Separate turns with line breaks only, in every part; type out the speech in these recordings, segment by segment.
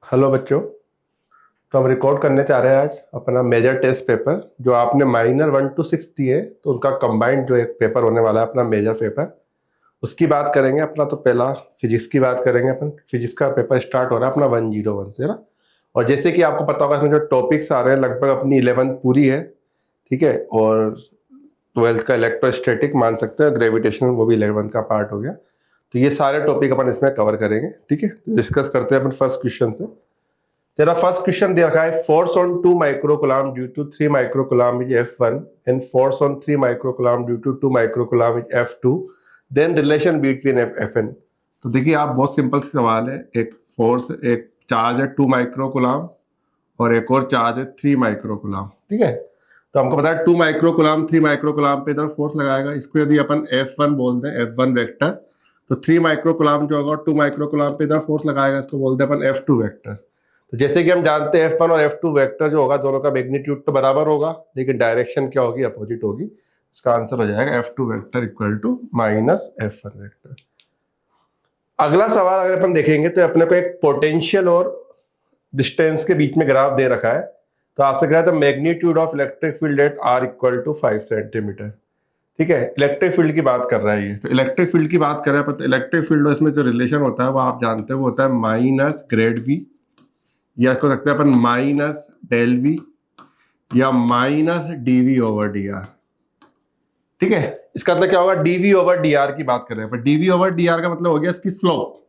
Hello बच्चों। तो हम रिकॉर्ड करने जा रहे हैं आज अपना मेजर टेस्ट पेपर जो आपने माइनर 1 to 6 दिए, तो उनका कंबाइंड जो एक पेपर होने वाला है अपना मेजर पेपर, उसकी बात करेंगे अपना। तो पहला फिजिक्स की बात करेंगे अपन। फिजिक्स का पेपर स्टार्ट हो रहा है अपना 101 से ना। और जैसे कि आपको पता होगा इसमें जो टॉपिक्स आ रहे हैं लगभग अपनी 11th पूरी है, ठीक है। और 12th का इलेक्ट्रोस्टैटिक मान सकते हैं, ग्रेविटेशन वो भी 11th का पार्ट हो गया। तो ये सारे टॉपिक अपन इसमें कवर करेंगे, ठीक है। डिस्कस करते हैं अपन फर्स्ट क्वेश्चन से। तेरा फर्स्ट क्वेश्चन दिया रखा है, force on 2 microcoulomb due to 3 microcoulomb is F1 and force on 3 microcoulomb due to 2 microcoulomb is F2, then relation between Fn। तो देखिए आप, बहुत सिंपल सवाल है। एक फोर्स, एक चार्ज है 2 माइक्रोकुलाम और एक और चार्ज है 3 माइक्रोकुलाम, ठीक है। तो हमको पता है 2 माइक्रोकुलाम 3 माइक्रोकुलाम पे इधर फोर्स लगाएगा, इसको यदि अपन F1 बोल दें, F1 वेक्टर, तो 3 माइक्रोकुलाम जो होगा 2 माइक्रोकुलाम पे इधर फोर्स लगाएगा, इसको बोलते हैं अपन F2 वेक्टर। तो जैसे कि हम जानते हैं F1 और F2 वेक्टर जो होगा दोनों का मैग्नीट्यूड तो बराबर होगा, लेकिन डायरेक्शन क्या होगी, अपोजिट होगी। इसका आंसर हो जाएगा F2 vector equal to minus F1 vector. अगला सवाल अगर अपन देखेंगे तो अपने को एक पोटेंशियल और डिस्टेंस के बीच में ग्राफ दे रखा है। तो आपसे कहा था magnitude of electric field at R equal to 5 centimetre, ठीक है। इलेक्ट्रिक फील्ड की बात कर रहा है ये। तो इलेक्ट्रिक फील्ड की बात कर रहा है, पर इलेक्ट्रिक फील्ड इसमें जो रिलेशन होता है वो आप जानते हैं, वो होता है माइनस ग्रेड V, या इसको सकते हैं अपन माइनस डेल V या माइनस dV ओवर dr, ठीक है। इसका मतलब क्या होगा, dV ओवर dr की बात कर रहे हैं, पर dV ओवर dr का मतलब हो गया इसकी स्लोप,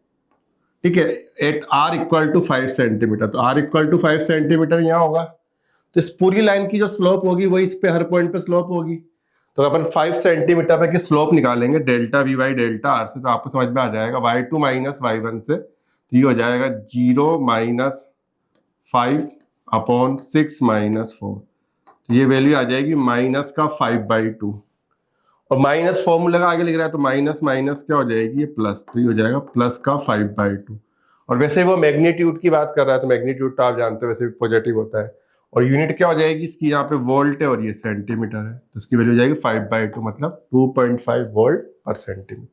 ठीक है, at R equal to 5 centimetre. तो R इक्वल टू 5 सेंटीमीटर यहाँ होगा, तो इस पूरी लाइन की जो स्लोप होगी वही इस पे हर पॉइंट पे स्लोप होगी। तो अपन 5 सेंटीमीटर पे की स्लोप निकालेंगे delta V by delta R से, तो आपको समझ में आ जाएगा y2 माइनस y1 से। तो ये हो जाएगा 0 माइनस 5 अपॉन 6 माइनस 4। तो ये वैल्यू आ जाएगी माइनस का 5/2, और माइनस फॉर्मूला का आगे लिख रहा है तो माइनस माइनस क्या हो जाएगी, ये प्लस। तो ये हो जाएगा प्लस का 5/2। और वैसे वो मैग्नीट्यूड की बात कर रहा है, तो मैग्नीट्यूड तो आप जानते हो वैसे भी पॉजिटिव होता है। और यूनिट क्या हो जाएगी इसकी, यहाँ पे वोल्ट है और ये सेंटीमीटर है, तो इसकी वैल्यू हो जाएगी 5/2, मतलब 2.5 वोल्ट पर सेंटीमीटर।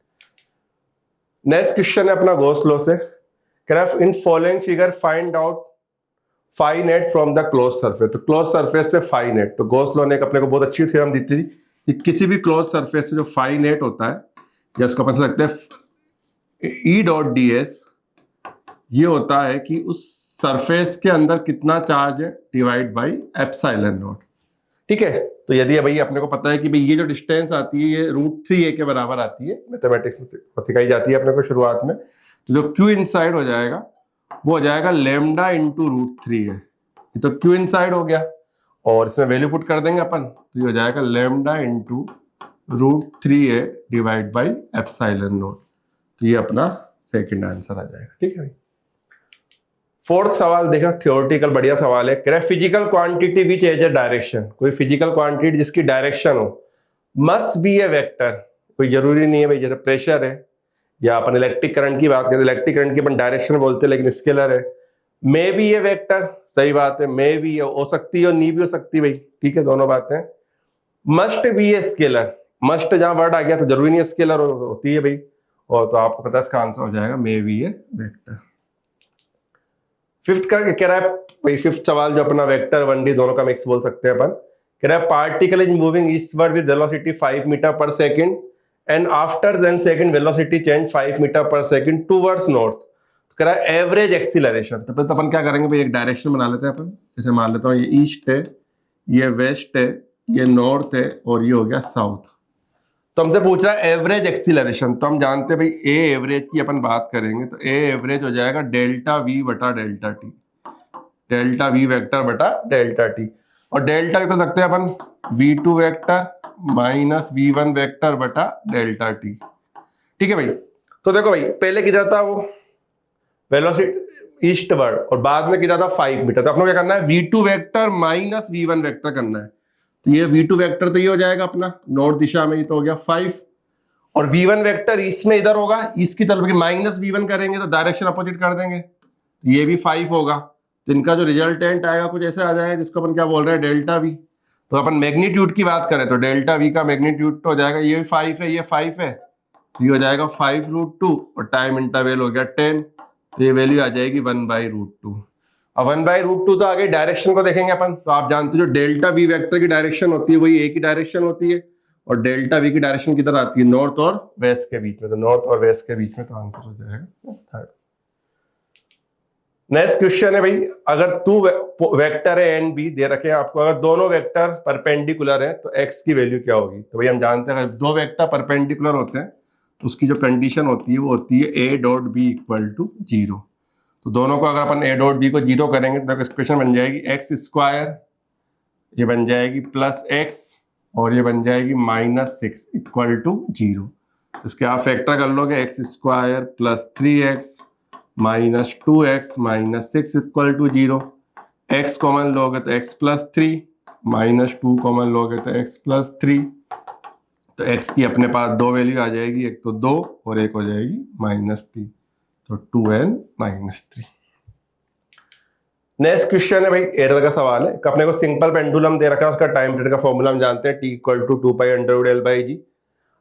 नेक्स्ट क्वेश्चन है अपना गॉस लॉ से। कह रहा है in following figure find out phi net from the close surface. तो क्लोज सरफेस से फाई नेट, तो गॉस लॉ ने अपने को बहुत अच्छी थ्योरम दी थी कि किसी भी क्लोज सरफेस से जो फाई नेट होता है, या उसको अपन सकते हैं E डॉट ds, ये होता है कि उस सरफेस के अंदर कितना चार्ज है डिवाइड बाई एप्सिलॉन नॉट, ठीक है। तो यदि भाई अपने को पता है कि भाई ये जो डिस्टेंस आती है ये √3a के बराबर आती है, मैथमेटिक्स में सिखाई जाती है अपने को शुरुआत में। तो जो Q इनसाइड हो जाएगा वो हो जाएगा लेमडा इंटू √3 है। ये तो Q इनसाइड हो गया, और इसमें वैल्यू पुट कर देंगे अपन, तो ये हो जाएगा lambda into √3a divide by epsilon not. तो ये अपना सेकंड आंसर आ जाएगा, ठीक है भाई। फोर्थ सवाल देखा, थ्योरेटिकल बढ़िया सवाल है। कह रहा है physical quantity which has a direction. कोई फिजिकल क्वांटिटी जिसकी डायरेक्शन हो मस्ट बी ए वेक्टर। कोई जरूरी नहीं है भाई, जैसे प्रेशर है या अपन इलेक्ट्रिक करंट की बात करें, इलेक्ट्रिक करंट की अपन डायरेक्शन बोलते हैं, लेकिन स्केलर है। मे बी ये वेक्टर, सही बात है, मे बी हो सकती है और नहीं भी हो सकती भाई, ठीक है, दोनों बातें। Must be a scalar, must जहां वर्ड आ गया तो जरूरी नहीं है स्केलर होती है भाई, और तो आपको पता है इसका आंसर हो जाएगा may be A vector. Fifth का कह रहा है भाई, फिफ्थ सवाल जो अपना वेक्टर 1D दोनों का मिक्स बोल सकते हैं अपन। कह रहा है particle is moving eastward with velocity 5 metre per second and after then second velocity change 5 metre per second towards north. तो कह रहा है एवरेज एक्सीलरेशन। तो फिर अपन क्या करेंगे भाई, एक डायरेक्शन बना लेते हैं अपन। जैसे मान लेता हूँ ये ईस्ट है, ये वेस्ट है, ये नॉर्थ है, और ये हो गया साउथ। तो हमसे पूछ रहा है एवरेज एक्सीलरेशन। तो हम जानते हैं भाई ए एवरेज की अपन बात करेंगे तो ए एवरेज हो जाएगा डेल्टा V बटा delta T, delta V vector बटा डेल्टा टी। और डेल्टा कर सकते हैं अपन V2 vector minus V1 vector बटा डेल्टा टी, ठीक है भाई। तो देखो भाई, पहले किधर था वो वेलोसिटी ईस्टवर्ड, और बाद में किधर था 5 मीटर। तो अपने क्या करना है, V2 vector minus V1 vector करना है। तो ये V2 वेक्टर तो ये हो जाएगा अपना नॉर्थ दिशा में, ये तो हो गया 5, और V1 वेक्टर ईस्ट में इधर होगा, ईस्ट की तरफ माइनस V1 करेंगे तो डायरेक्शन अपोजिट कर देंगे, तो ये भी 5 होगा। तो इनका जो रिजल्टेंट आएगा कुछ ऐसे आ जाएगा, जिसको अपन क्या बोल रहे हैं डेल्टा V। तो अपन मैग्नीट्यूड की बात करें तो डेल्टा V का मैग्नीट्यूड तो हो जाएगा, ये 5 है, ये 5 है, तो ये हो जाएगा 5√2, और टाइम इंटरवल हो गया 10, तो ये वैल्यू आ जाएगी 1/√2। अब 1/√2 तो आगे डायरेक्शन को देखेंगे अपन, तो आप जानते हो जो डेल्टा वी वेक्टर की डायरेक्शन होती है वही ए की डायरेक्शन होती है, और डेल्टा वी की डायरेक्शन किधर आती है, नॉर्थ और वेस्ट के बीच में, तो नॉर्थ और वेस्ट के बीच में, तो आंसर हो जाएगा थर्ड। नेक्स्ट क्वेश्चन है भाई, अगर टू वेक्टर है एन बी दे रखे हैं आपको, अगर दोनों वेक्टर परपेंडिकुलर हैं तो एक्स की वैल्यू क्या होगी। तो भाई हम जानते हैं अगर दो वेक्टर परपेंडिकुलर होते हैं तो उसकी जो कंडीशन होती है वो होती है A dot B equal to 0। तो दोनों को अगर अपन ए डॉट बी को 0 करेंगे तो इक्वेशन बन जाएगी एक्स स्क्वायर, ये बन जाएगी प्लस एक्स, और ये बन जाएगी -6 इक्वल टू 0। तो इसके आप फैक्टर कर लोगे, x square plus 3x minus 2x minus 6 equal to 0। X common लोगे तो x प्लस 3, माइनस 2 कॉमन लोगे तो x प्लस 3। तो x की अपने पास दो वैल्यू आ जाएगी, एक तो 2 और एक हो जाएगी -3, तो 2n माइनस 3। नेक्स्ट क्वेश्चन है भाई, एरर का सवाल है, अपने को सिंपल पेंडुलम दे रखा है, उसका टाइम पीरियड का फॉर्मूला हम जानते हैं, t इक्वल टू 2π√L/g।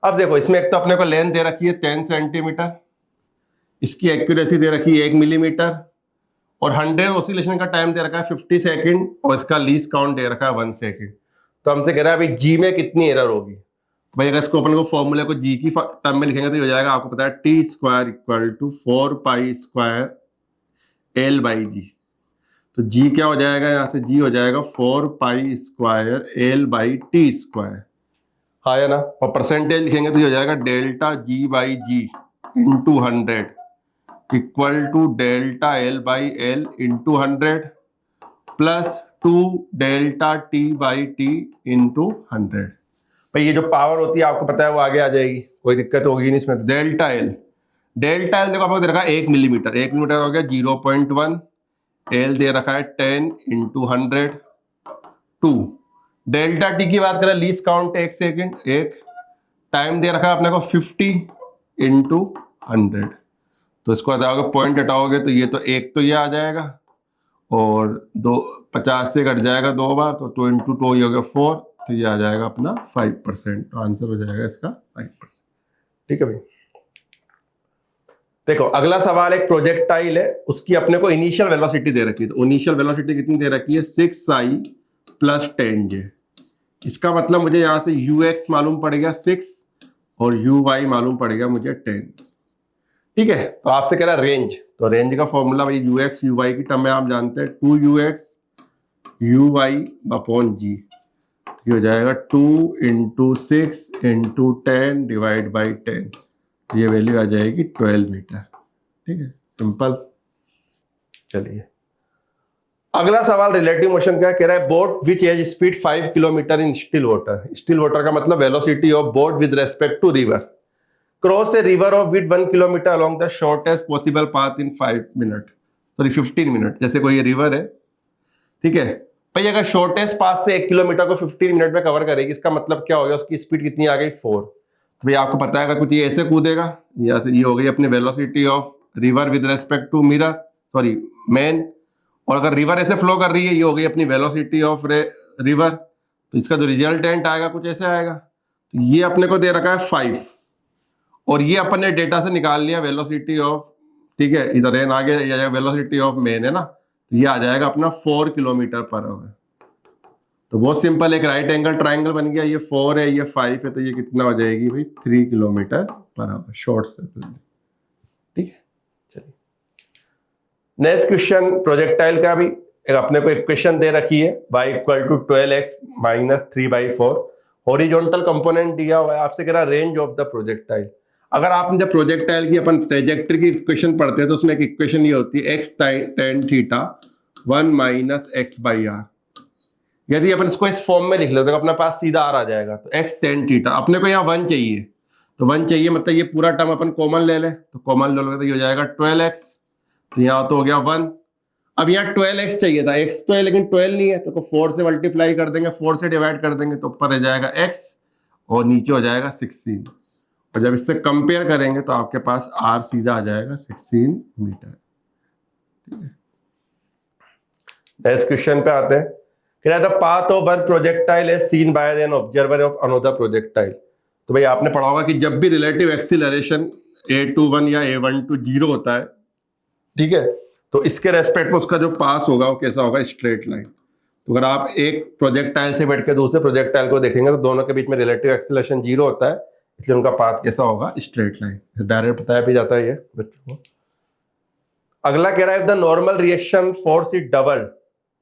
अब देखो इसमें एक तो अपने को लेंथ दे रखी है 10 सेंटीमीटर, इसकी एक्यूरेसी दे रखी है 1 मिलीमीटर, और 100 ऑसिलेशन का टाइम दे रखा है 50 सेकंड, और इसका लीस्ट काउंट दे रखा है 1 सेकंड। तो हमसे कह रहा है भाई जी में कितनी एरर होगी। तो भाई अगर इसको अपन को फॉर्मूले को जी की टर्म में लिखेंगे तो हो जाएगा, आपको पता है T square equal to 4π² L/g। तो जी क्या हो जाएगा, यहाँ से जी हो जाएगा 4π² L/t², हाँ है ना। और परसेंटेज लिखेंगे तो ये हो जाएगा delta g/g into 100 equal to delta L/L into 100 plus 2 delta t/t into 100। भाई ये जो पावर होती है आपको पता है वो आगे आ जाएगी, कोई दिक्कत होगी नहीं इसमें। तो डेल्टा एल देखो आपको दे रखा है 1 मिलीमीटर, 1 मिलीमीटर हो गया 0.1, एल दे रखा है 10 इंटू 100, 2। डेल्टा टी की बात करें, लीस्ट काउंट 1 सेकेंड, एक टाइम दे रखा है अपने को 50 इंटू 100। तो इसको हटाओगे, पॉइंट हटाओगे तो ये तो एक तो ये आ जाएगा, और 50 से कट जाएगा 2 बार, तो 2 इंटू 2 ये हो गया 4, तो ये आ जाएगा अपना 5%। तो आंसर हो जाएगा इसका 5%। ठीक है भाई। देखो अगला सवाल, एक प्रोजेक्टाइल है, उसकी अपने को इनिशियल वेलोसिटी दे रखी है। तो इनिशियल वेलोसिटी कितनी दे रखी है, 6i + 10j। इसका मतलब मुझे यहां से ux मालूम पड़ गया 6 और uy मालूम पड़ गया मुझे 10। ठीक है, तो आपसे कह रहा है रेंज, तो रेंज का फॉर्मूला भाई ux uy की टर्म में आप जानते हैं 2ux uy/g। ये हो जाएगा 2 इंटू 6 इंटू 10 डिवाइड बाई 10, ये वैल्यू आ जाएगी 12 मीटर। ठीक है, सिंपल। चलिए अगला सवाल रिलेटिव मोशन का कह रहा है, boat which has speed 5 kilometre in still water. Still water का मतलब velocity of boat with respect to river cross a river of with 1 kilometre along the shortest possible path in 15 minute. जैसे कोई river है, ठीक है भाई, अगर shortest path से 1 किलोमीटर को 15 मिनट में कवर करेगी, इसका मतलब क्या हो गया, उसकी स्पीड कितनी आ गई 4। तो भाई आपको पता है अगर कुछ ये ऐसे कूदेगा, यहाँ से ये हो गई अपनी velocity of river with respect to man, और अगर रिवर ऐसे फ्लो कर रही है, ये हो गई अपनी वेलोसिटी ऑफ रिवर। तो इसका जो रिजल्टेंट आएगा कुछ ऐसे आएगा। तो ये अपने को दे रखा है 5, और ये अपन ने डेटा से निकाल लिया वेलोसिटी ऑफ, ठीक है, इधर एन आगे वेलोसिटी ऑफ मैन है ना, तो ये आ जाएगा अपना 4 किलोमीटर पर आवर। तो बहुत सिंपल, एक राइट एंगल ट्राइंगल बन गया, ये 4 है ये 5 है, तो ये कितना हो जाएगी भाई 3 किलोमीटर पर आवर, शॉर्ट से। ठीक है, चलिए नेक्स्ट क्वेश्चन प्रोजेक्टाइल का भी अपने को इक्वेशन दे रखी है, y = 12x - 3/4। हॉरिजॉन्टल कंपोनेंट दिया हुआ है, आपसे कह रहा रेंज ऑफ द प्रोजेक्टाइल। अगर आपने जब प्रोजेक्टाइल की अपन ट्रेजेक्टरी की इक्वेशन पढ़ते हैं तो उसमें एक इक्वेशन ये होती है x tan थीटा 1 - x/r। यदि अपन इसको इस फॉर्म में लिख लेते तो अपने पास सीधा r आ जाएगा। तो x tan थीटा, अपने को यहाँ 1 चाहिए, तो 1 चाहिए मतलब ये पूरा टर्म अपन कॉमन ले ले, तो कॉमन ले लो तो ये हो जाएगा 12x, तो यहाँ तो हो गया 1। अब यहाँ 12x चाहिए था, x तो है लेकिन 12 नहीं है, तो 4 से मल्टीप्लाई कर देंगे, 4 से डिवाइड कर देंगे, तो ऊपर रह जाएगा x और नीचे हो जाएगा 16। और जब इससे कंपेयर करेंगे तो आपके पास r सीधा आ जाएगा 16 मीटर। ठीक है, नेक्स्ट क्वेश्चन पे आते हैं। The path of one projectile is seen by an observer of another projectile. तो भाई आपने पढ़ा होगा कि जब भी रिलेटिव एक्सीलरेशन a21 या a12 0 होता है, ठीक है, तो इसके रेस्पेक्ट में उसका जो पास होगा वो कैसा होगा, स्ट्रेट लाइन। तो अगर आप एक प्रोजेक्टाइल से बैठ के दूसरे प्रोजेक्टाइल को देखेंगे तो दोनों के बीच में रिलेटिव एक्सीलरेशन 0 होता है, इसलिए उनका पाथ कैसा होगा, स्ट्रेट लाइन। डायरेक्ट बताया भी जाता है ये बच्चों को। अगला कह रहा है, the normal reaction force is double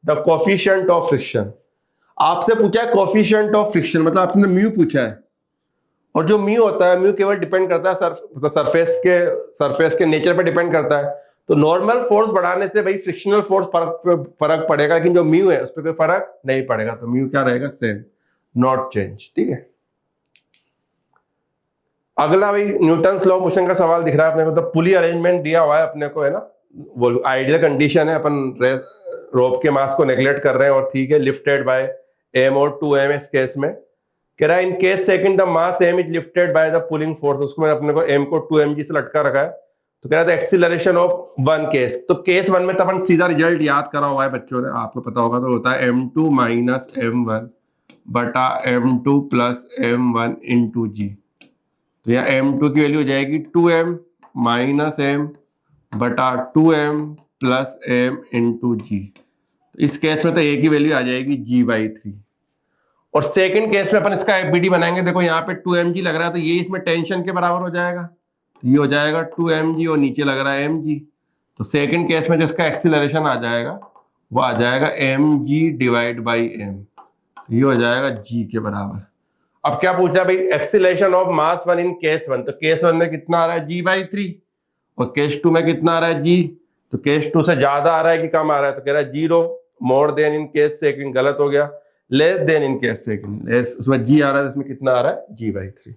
the coefficient of friction. आपसे पूछा है कोफिशिएंट ऑफ फ्रिक्शन, मतलब आपने म्यू पूछा है, और जो म्यू होता है, म्यू केवल डिपेंड करता है सरफेस के नेचर पे डिपेंड करता है। तो नॉर्मल फोर्स बढ़ाने से भाई फ्रिक्शनल फोर्स फर्क पड़ेगा, लेकिन जो म्यू है उस पर कोई फर्क नहीं पड़ेगा। तो म्यू क्या रहेगा, सेम, नॉट चेंज। ठीक है। अगला भाई न्यूटन लॉ ऑफ मोशन का सवाल दिख रहा है अपने को। तो पुली अरेंजमेंट दिया हुआ है अपने को, है ना, वो आइडियल कंडीशन है, अपन रोप के मास को नेग्लेक्ट कर रहे हैं और ठीक है, लिफ्टेड बाय m और 2m इस केस में। कह रहा है in case second the mass m is lifted by the pulling force, उसको मैंने अपने को m को 2mg से लटका रखा है। तो कह रहा था एक्सीलरेशन ऑफ वन केस। तो केस वन में तो अपन सीधा रिजल्ट याद करा हुआ है बच्चों ने, आपको पता होगा, तो होता है m2 माइनस m1 बटा m2 प्लस m1 इंटू जी। तो यहाँ m2 की वैल्यू हो जाएगी 2m माइनस m बटा 2m प्लस m इंटू जी। इस केस में तो a की वैल्यू आ जाएगी g/3। और सेकंड केस में अपन इसका एफबीडी बनाएंगे। देखो यहाँ पे 2mg लग रहा है, तो ये इसमें टेंशन के बराबर हो जाएगा, तो ये हो जाएगा 2mg और नीचे लग रहा है mg। तो सेकंड केस में जिसका एक्सीलरेशन आ जाएगा वो आ जाएगा mg डिवाइड बाई m, तो ये हो जाएगा g के बराबर। अब क्या पूछा भाई, acceleration of mass one in case one. तो केस वन में कितना आ रहा है, g/3, और केस टू में कितना आ रहा है, g। तो केस टू से ज्यादा आ रहा है कि कम आ रहा है, तो कह रहा है 0, more then in case second, गलत हो गया, less then in case second, उसमें g आ रहा है, इसमें कितना आ रहा है, g/3।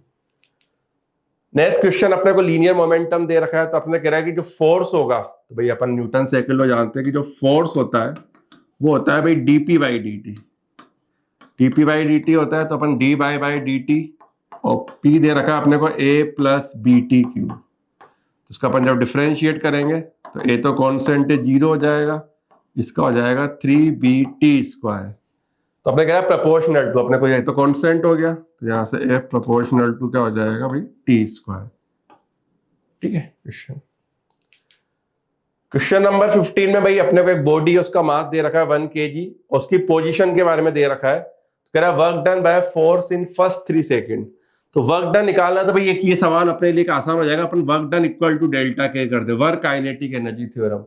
नेक्स्ट क्वेश्चन अपने को लीनियर मोमेंटम दे रखा है। तो अपने कह रहा है कि जो फोर्स होगा, तो भाई अपन न्यूटन सेकंड लॉ जानते हैं कि जो फोर्स होता है वो होता है भाई dp/dt। dp/dt होता है, तो अपन d/dt, और p दे रखा है अपने को a प्लस bt3। तो इसका अपन जब डिफरेंशिएट करेंगे तो a तो कॉन्स्टेंट है, 0 हो जाएगा, इसका हो जाएगा 3bt²। तो अपने क्या है, प्रोपोर्शनल टू, अपने को ये तो कांस्टेंट हो गया, तो यहां से f प्रोपोर्शनल टू क्या हो जाएगा भाई, t²। ठीक है। क्वेश्चन नंबर 15 में भाई अपने को एक बॉडी, उसका मास दे रखा है 1 kg, उसकी पोजीशन के बारे में दे रखा है। कह रहा है work done by force in first 3 second. तो वर्क डन निकालना, तो भाई ये सवाल अपने लिए आसान हो जाएगा। अपन work done equal to delta के कर दे, वर्क काइनेटिक एनर्जी थ्योरम।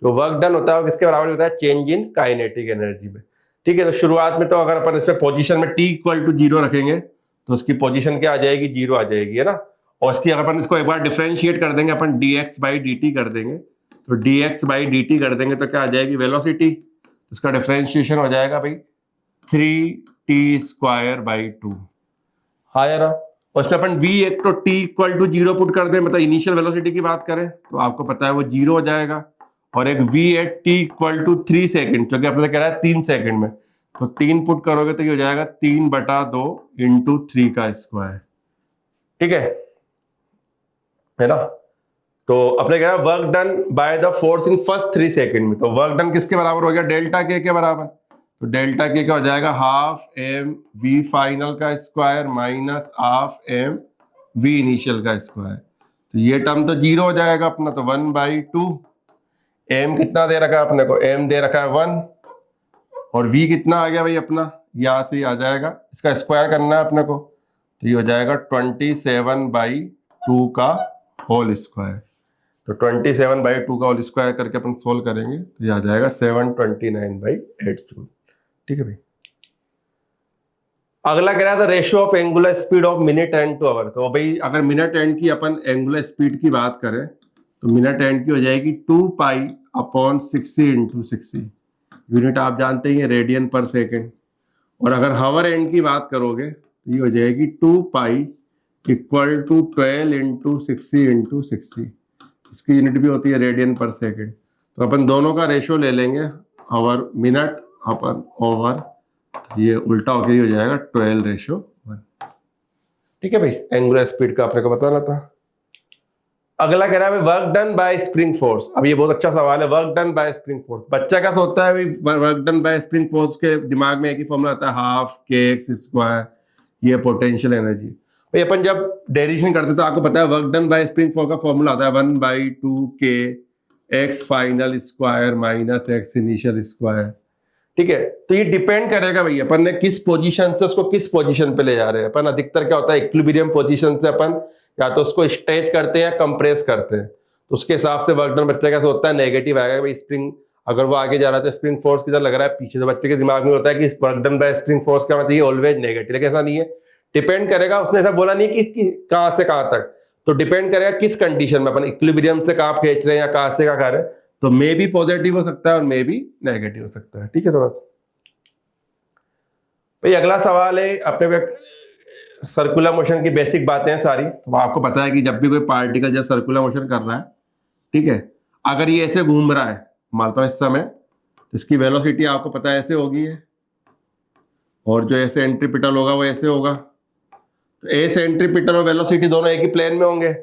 जो वर्क डन होता है वो किसके बराबर होता है, चेंज इन काइनेटिक एनर्जी में। ठीक है। तो शुरुआत में तो अगर अपन इसमें पोजीशन में t इक्वल टू 0 रखेंगे तो उसकी पोजीशन क्या आ जाएगी, 0 आ जाएगी, है ना। और इसकी अगर अपन इसको एक बार डिफरेंशिएट कर देंगे, अपन dx/dt कर देंगे, तो dx/dt कर देंगे तो क्या आ जाएगी, वेलोसिटी। इसका डिफरेंशिएशन हो जाएगा भाई 3t²/2, हाँ यार। और इसमें अपन v एक तो t इक्वल टू 0 पुट कर दें, मतलब इनिशियल वेलोसिटी की बात करें तो आपको पता है वो 0 हो जाएगा। और एक v at t equal to 3 second, जो कि अपने कह रहा है 3 सेकेंड में, तो 3 पुट करोगे तो ये हो जाएगा 3/2 इंटू 3 का स्क्वायर। ठीक है ना। तो अपने कह रहा है work done by the force in first 3 second में। तो वर्क डन किसके बराबर हो गया, डेल्टा के बराबर। तो डेल्टा के क्या हो जाएगा, हाफ m v फाइनल का square minus half m v initial का स्क्वायर। तो ये टर्म तो 0 हो जाएगा अपना, तो 1/2। m कितना दे रखा है अपने को, m दे रखा है 1, और v कितना आ गया भाई अपना, यहां से आ जाएगा, इसका स्क्वायर करना है अपने को, तो ये हो जाएगा 27/2 का होल स्क्वायर। तो 27/2 का होल स्क्वायर करके अपन सोल्व करेंगे तो ये आ जाएगा 729/8 जूल। ठीक है भाई। अगला कह रहा था ratio of angular speed of minute hand to hour. तो भाई अगर मिनट एंड की अपन एंगुलर स्पीड की बात करें तो मिनट एंड की हो जाएगी 2π/60 × 60। यूनिट आप जानते ही हैं, रेडियन पर सेकेंड। और अगर हावर एंड की बात करोगे तो ये हो जाएगी 2π इक्वल टू 12 × 60 × 60। इसकी यूनिट भी होती है रेडियन पर सेकेंड। तो अपन दोनों का रेशियो ले लेंगे, हावर मिनट अपन ओवर, ये उल्टा होके ही हो जाएगा 12:1। ठीक है भाई, एंगुलर स्पीड का अपने को बताना था। अगला कह रहा है work done by spring force. अब ये बहुत अच्छा सवाल है, work done by spring force. बच्चा क्या सोचता है work done by spring force के दिमाग में एक ही फॉर्मूला आता है, हाफ kx²। ये पोटेंशियल एनर्जी। भाई अपन जब डेरिवेशन करते तो आपको पता है work done by spring force का फॉर्मूला आता है 1/2 k x final square minus x initial square. ठीक है, तो ये डिपेंड करेगा भाई अपन ने किस पोजीशन से उसको किस पोजीशन पे ले जा रहे हैं। अपन अधिकतर क्या होता है इक्विलिब्रियम पोजीशन से अपन या तो उसको स्ट्रेच करते हैं या कंप्रेस करते हैं, तो उसके हिसाब से वर्क डन बच्चे कैसे होता है नेगेटिव आएगा। भाई स्प्रिंग अगर वो आगे जा रहा है तो स्प्रिंग फोर्स किधर लग रहा है पीछे, तो बच्चे के दिमाग में होता है कि work done by spring force का मतलब ये ऑलवेज नेगेटिव, लेकिन ऐसा नहीं है, डिपेंड करेगा। उसने ऐसा बोला नहीं कि कहां से कहां तक, तो डिपेंड करेगा किस कंडीशन में अपन इक्विलिब्रियम से कहां खींच रहे हैं या कहां से कहां कर रहे हैं, तो मे भी पॉजिटिव हो सकता है और मे भी नेगेटिव हो सकता है। ठीक है थोड़ा भाई अगला सवाल है अपने सर्कुलर मोशन की बेसिक बातें हैं सारी। तो आपको पता है कि जब भी कोई पार्टिकल जब सर्कुलर मोशन कर रहा है, ठीक है, अगर ये ऐसे घूम रहा है मानता हूं इस समय, तो इसकी वेलोसिटी आपको पता है ऐसे होगी है, और जो ऐसे एंट्रीपिटल होगा वो ऐसे होगा। तो ए सेंट्रीपिटल और वेलोसिटी दोनों एक ही प्लेन में होंगे,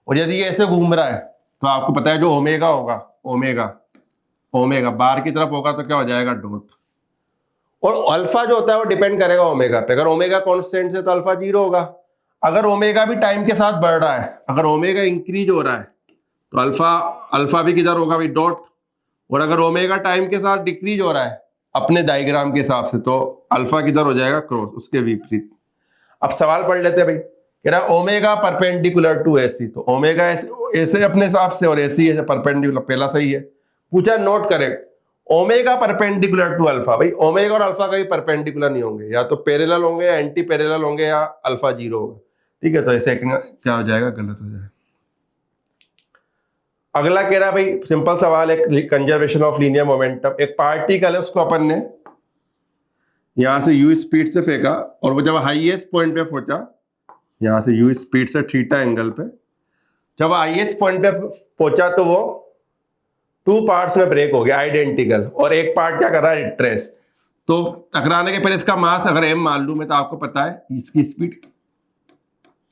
और यदि ये ऐसे घूम रहा है तो आपको पता है जो ओमेगा होगा, ओमेगा ओमेगा बार की तरफ होगा तो क्या हो जाएगा डॉट, और अल्फा जो होता है वो डिपेंड करेगा ओमेगा पे। अगर ओमेगा कांस्टेंट है तो अल्फा 0 होगा। अगर ओमेगा भी टाइम के साथ बढ़ रहा है, अगर ओमेगा इंक्रीज हो रहा है तो अल्फा भी किधर होगा भाई डॉट, और अगर ओमेगा टाइम के साथ डिक्रीज हो रहा है अपने डायग्राम के हिसाब से तो अल्फा किधर हो जाएगा क्रॉस, उसके विपरीत। अब सवाल पढ़ लेते हैं भाई, कह रहा ओमेगा परपेंडिकुलर टू एसी, तो ओमेगा ऐसे अपने हिसाब से और एसी ऐसे परपेंडिकुलर, पहला सही है। पूछा not correct omega perpendicular to alpha, भाई ओमेगा और अल्फा कभी परपेंडिकुलर नहीं होंगे, या तो पैरेलल होंगे या एंटी पैरेलल होंगे या अल्फा 0 होगा। ठीक है, तो ऐसे क्या हो जाएगा गलत हो जाएगा। अगला कह रहा भाई सिंपल सवाल है कंजर्वेशन ऑफ लीनियर मोमेंटम। एक पार्टिकल है उसको अपन ने यहां से u स्पीड से फेंका, और वो जब हाईएस्ट पॉइंट पे पहुंचा, यहां से u स्पीड से थीटा एंगल पे, जब हाईएस्ट पॉइंट पे पहुंचा तो वो 2 पार्ट्स में ब्रेक हो गया आइडेंटिकल, और एक पार्ट क्या कर रहा है रिट्रेस। तो टकराने के पहले इसका मास अगर m मान लूं मैं, तो आपको पता है इसकी स्पीड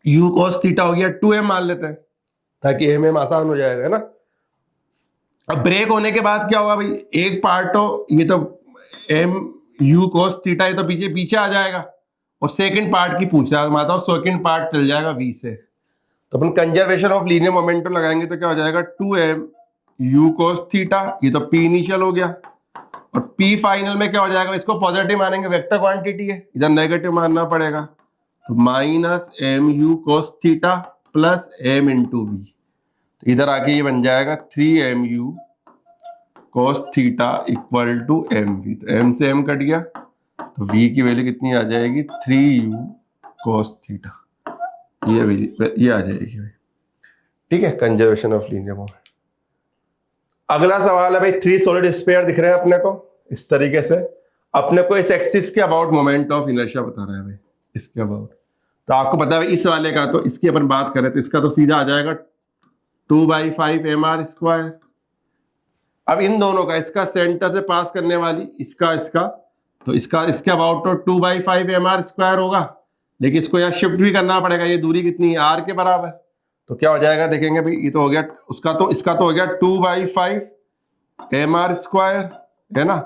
u cos थीटा हो गया 2m मान लेते हैं ताकि m आसान हो जाएगा, है ना। अब ब्रेक होने के बाद क्या होगा भाई, एक पार्ट हो ये तो m u cos थीटा, ये तो पीछे पीछे आ जाएगा, और सेकंड पार्ट की पूछ रहा है माता हूं, सेकंड पार्ट चल जाएगा v से। तो अपन कंजर्वेशन ऑफ लीनियर मोमेंटम लगाएंगे तो क्या हो जाएगा 2m u cos थीटा, ये तो p इनिशियल हो गया, और p फाइनल में क्या हो जाएगा, इसको पॉजिटिव मानेंगे, वेक्टर क्वांटिटी है, इधर नेगेटिव मानना पड़ेगा, तो minus M U cos theta plus m into V, तो इधर आके ये बन जाएगा 3mu cos theta equal to mv, तो m से m कट गया तो v की वैल्यू कितनी आ जाएगी 3u cos थीटा, ये आ जाएगी भाई। ठीक है, कंजर्वेशन ऑफ लीनियर मोमेंटम। अगला सवाल है भाई 3 सॉलिड स्फीयर दिख रहे हैं अपने को इस तरीके से, अपने को इस एक्सिस के अबाउट मोमेंट ऑफ इनर्शिया बता रहा है भाई, इसके अबाउट। तो आपको पता है इस वाले का, तो इसकी अपन बात करें तो इसका तो सीधा आ जाएगा 2/5 mr²। अब इन दोनों का, इसका सेंटर से पास करने वाली इसका तो इसके अबाउट तो 2/5 mr² होगा, लेकिन इसको यहाँ शिफ्ट भी करना पड़ेगा, ये दूरी कितनी है r के बराबर, तो क्या हो जाएगा देखेंगे भाई, ये तो हो गया इसका तो हो गया 2/5 mr², है ना।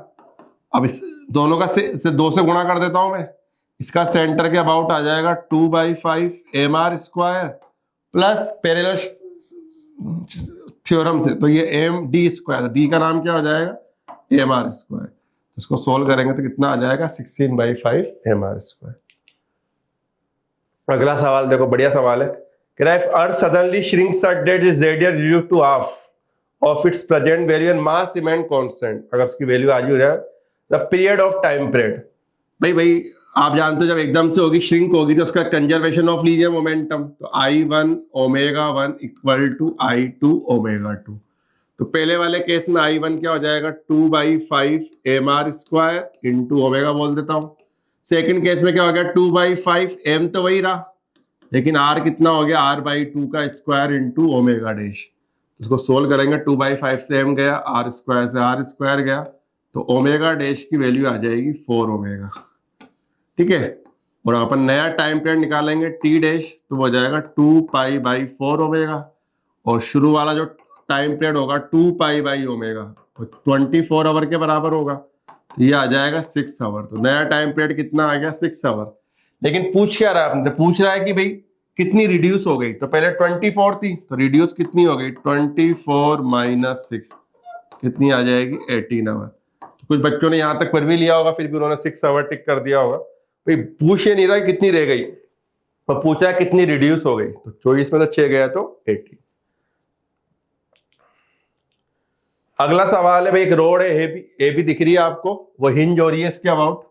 अब इस दोनों का से 2 से गुणा कर देता हूं मैं, इसका सेंटर के अबाउट आ जाएगा 2/5 mr² प्लस पैरेलल थ्योरम से तो ये md², डी का नाम क्या हो जाएगा mr², तो इसको सोल्व करेंगे तो कितना आ जाएगा 16/5 mr²। अगला सवाल देखो, बढ़िया सवाल है, कह रहा है if earth suddenly shrinks such that its radius reduced to half of its present value and mass remain constant, अगर उसकी वैल्यू आज हो जाए the period of time period, भाई आप जानते हो जब एकदम से होगी श्रिंक होगी तो उसका कंजर्वेशन ऑफ लीनियर मोमेंटम, तो I1 ω1 इक्वल टू I2 ω2। तो पहले वाले केस में I1 क्या हो जाएगा 2/5 mr² इंटू ओमेगा बोल देता हूं। सेकंड केस में क्या हो गया 2/5 m तो वही रहा, लेकिन r कितना हो गया r/2 का स्क्वायर इंटू ओमेगा डैश। तो इसको सोल्व करेंगे 2/5 से m गया, r² से r² गया, तो ओमेगा डैश की वैल्यू आ जाएगी 4 ओमेगा। ठीक है, और अपन नया टाइम पीरियड निकालेंगे टी डैश, तो वो हो जाएगा 2π/4 ओमेगा, और शुरू वाला जो टाइम पीरियड होगा 2π/ओमेगा, तो 24 आवर के बराबर होगा, तो ये आ जाएगा 6 आवर। तो नया टाइम पीरियड कितना आ गया 6 आवर। लेकिन पूछ क्या रहा है आपने, पूछ रहा है कि भाई कितनी रिड्यूस हो गई, तो पहले 24 थी तो रिड्यूस कितनी हो गई 24 - 6, कितनी आ जाएगी 18 आवर। कुछ बच्चों ने यहाँ तक पढ़ भी लिया होगा, फिर भी उन्होंने 6 आवर टिक कर दिया होगा। भाई पूछ ही नहीं रहा कितनी रह गई, और पूछा कितनी रिड्यूस हो गई, तो 24 में तो 6 गया तो 80। अगला सवाल है भाई, एक रोड है ए बी दिख रही है आपको, वो हिंज हो रही है इसके अबाउट,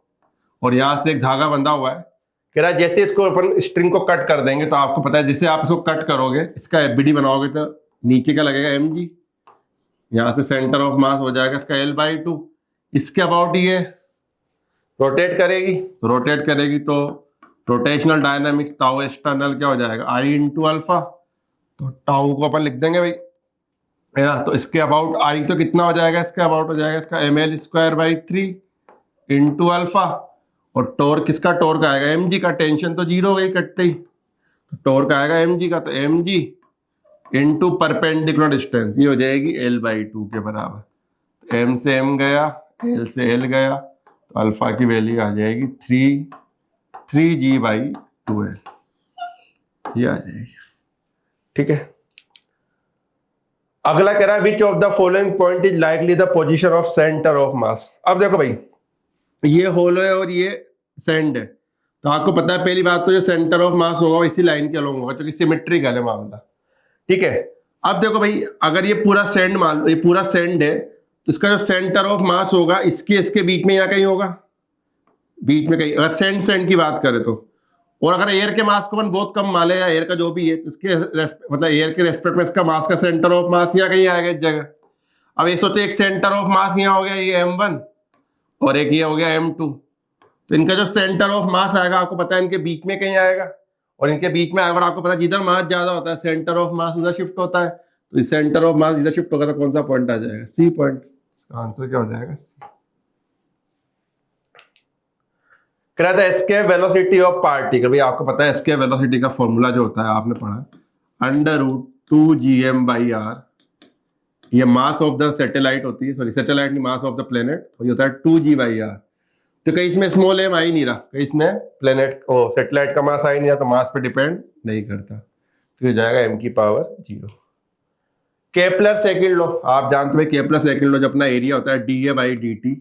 और यहां से एक धागा बंधा हुआ है। कह रहा है जैसे इसको अपन स्ट्रिंग को कट कर देंगे, तो आपको पता है जैसे आप इसको कट करोगे, इसका एफबीडी बनाओगे, तो नीचे क्या लगेगा mg, यहां से सेंटर ऑफ मास हो जाएगा इसका L/2। इसके अबाउट ये रोटेट करेगी, तो रोटेट करेगी तो रोटेशनल डायनामिक्स टाउ एक्सटर्नल क्या हो जाएगा I इंटू अल्फा। तो टाउ को अपन लिख देंगे भाई, है ना। तो इसके अबाउट I तो कितना हो जाएगा, इसके अबाउट हो जाएगा इसका ml²/3 इंटू अल्फा। और टॉर्क किसका टॉर्क आएगा, mg का। टेंशन तो जीरो हो गई कटते ही, तो टॉर्क आएगा mg का, तो mg इंटू परपेंडिकुलर डिस्टेंस, ये हो जाएगी L/2 के बराबर। m से m गया, l से l गया, तो अल्फा की वैल्यू आ जाएगी 3g/2l, ये आ जाएगी। ठीक है। अगला कह रहा है which of the following point is likely the position of centre of mass. अब देखो भाई, ये होलो है और ये सेंड है, तो आपको पता है पहली बात तो जो सेंटर ऑफ मास होगा इसी लाइन के अलोंग होगा, क्योंकि सिमेट्रिकल है मामला। ठीक है। अब देखो भाई, अगर ये पूरा सेंड मान लो, ये पूरा सेंड है, तो इसका जो सेंटर ऑफ मास होगा इसके बीच में, यहाँ कहीं होगा, बीच में कहीं, अगर सेंड की बात करें तो। और अगर एयर के मास को अपन बहुत कम मान ले, या एयर का जो भी है, तो इसके मतलब एयर के रेस्पेक्ट में इसका मास का सेंटर ऑफ मास यहाँ कहीं आएगा इस जगह। अब ये सोचो, एक सेंटर ऑफ मास यहाँ हो गया ये m1, और एक ये हो गया m2, तो इनका जो सेंटर ऑफ मास आएगा आपको पता है इनके बीच में कहीं आएगा, और इनके बीच में अगर आपको पता है जिधर मास ज्यादा होता है सेंटर ऑफ मास उधर शिफ्ट होता है, तो इस सेंटर ऑफ मास इधर शिफ्ट होगा तो कौन सा पॉइंट आ जाएगा, सी पॉइंट। इसका आंसर क्या हो जाएगा, सी। कह रहा था एस्केप वेलोसिटी ऑफ पार्टिकल। भाई आपको पता है एस्केप वेलोसिटी का फॉर्मूला जो होता है आपने पढ़ा, √2gm/r। ये मास ऑफ द सैटेलाइट होती है, सॉरी सैटेलाइट नहीं, मास ऑफ द प्लेनेट, और ये होता है 2g/r। तो कहीं इसमें स्मॉल m आ ही नहीं रहा, कहीं इसमें प्लेनेट ओ सैटेलाइट का मास आ ही नहीं रहा, तो मास पे डिपेंड नहीं करता, तो ये जाएगा m⁻0। केपलर सेकंड लॉ आप जानते हो, केपलर सेकंड लॉ जो अपना एरिया होता है dA/dt,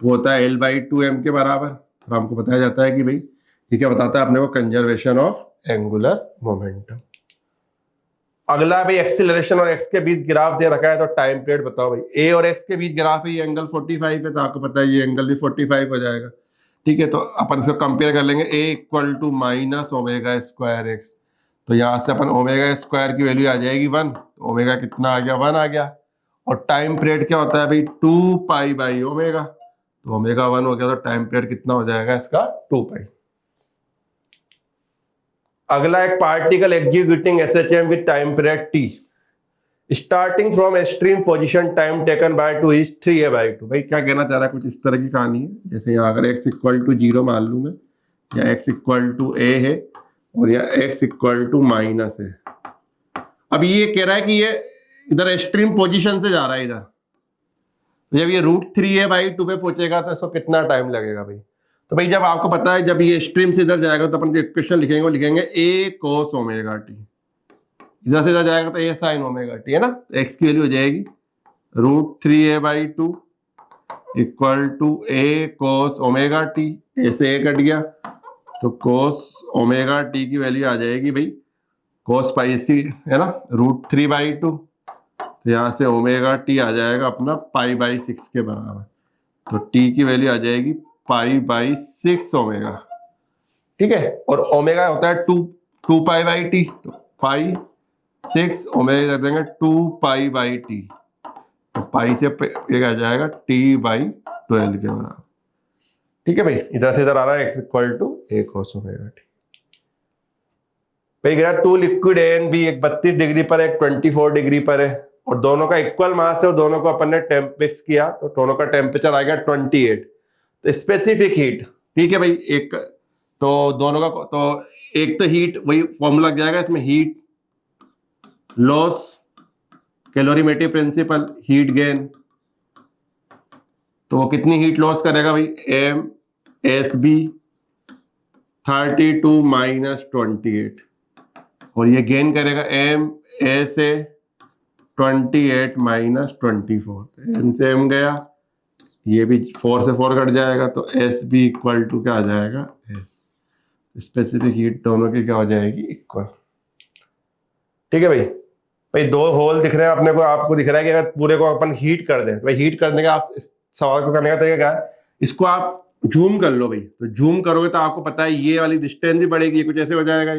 वो होता है L/2m के बराबर। तो हमको बताया जाता है कि भाई ये क्या बताता है अपने को, कंजर्वेशन ऑफ एंगुलर मोमेंटम। अगला भाई एक्सीलरेशन और एक्स के बीच ग्राफ दे रखा है, तो टाइम पीरियड बताओ भाई। ए और एक्स के बीच ग्राफ है, ये एंगल 45 है, तो आपको पता है ये एंगल भी 45 हो जाएगा। ठीक है, तो अपन इसको कंपेयर कर लेंगे, a = -ω²x। तो यहाँ से अपन ω² की वैल्यू आ जाएगी 1, तो ओमेगा कितना आ गया, 1 आ गया। और टाइम पीरियड क्या होता है भाई, 2π/ω, तो ओमेगा 1 हो गया, तो टाइम पीरियड कितना हो जाएगा इसका, 2π। अगला एक particle executing SHM with time period t starting from extreme position, time taken by 2 is 3a/2। भाई क्या कहना चाह रहा है, कुछ इस तरह की कहानी है, जैसे यहाँ अगर x = 0 मान लूं मैं, या x = a है, और या x = है। अब ये कह रहा है कि ये इधर एक्सट्रीम पोजीशन से जा रहा है इधर, जब ये √3a/2 पे पहुंचेगा तो इसको कितना टाइम लगेगा भाई। तो भाई जब आपको पता है जब ये एक्सट्रीम से इधर जाएगा तो अपन जो इक्वेशन लिखेंगे वो लिखेंगे a cos ω t, इधर से इधर जाएगा तो a sin ω t, है ना। तो x की वैल्यू हो जाएगी √3a/2 = a cos ω t, a से a कट गया, तो cos ω t की वैल्यू आ जाएगी भाई cos पाई इसकी, है ना, √3/2, तो यहाँ से ω t आ जाएगा अपना π/6 के बराबर, तो t की वैल्यू आ जाएगी π/6 ω। ठीक है, और ओमेगा होता है 2π/t, तो π/6 ओमेगा कर देंगे 2π/t, तो पाई से ये आ जाएगा t/12 के बराबर। ठीक है भाई, इधर से इधर आ रहा है x = a cos ω t। भाई गिरा 2 लिक्विड ए एंड बी, एक 32 डिग्री पर है, एक 24 डिग्री पर है, और दोनों का इक्वल मास है, और दोनों को अपन ने टेम्प फिक्स किया, तो दोनों का टेम्परेचर आ गया 28। तो स्पेसिफिक हीट, ठीक है भाई, एक तो दोनों का, तो एक तो हीट वही फॉर्मूला लग जाएगा इसमें, heat loss, calorimetric principle, heat gain. तो वो कितनी हीट लॉस करेगा भाई, MSB 32 - 28, और ये गेन करेगा MSA 28 माइनस 24, एन से एम गया, ये भी 4 से 4 कट जाएगा, तो एस भी इक्वल टू क्या आ जाएगा, एस। स्पेसिफिक हीट दोनों की क्या हो जाएगी, इक्वल। ठीक है भाई। भाई दो होल दिख रहे हैं अपने को, आपको दिख रहा है कि अगर पूरे को अपन हीट कर दें, तो भाई हीट करने का सवाल को करने का तरीका क्या है, इसको आप जूम कर लो भाई। तो जूम करोगे तो आपको पता है ये वाली डिस्टेंस भी बढ़ेगी, ये कुछ ऐसे हो जाएगा,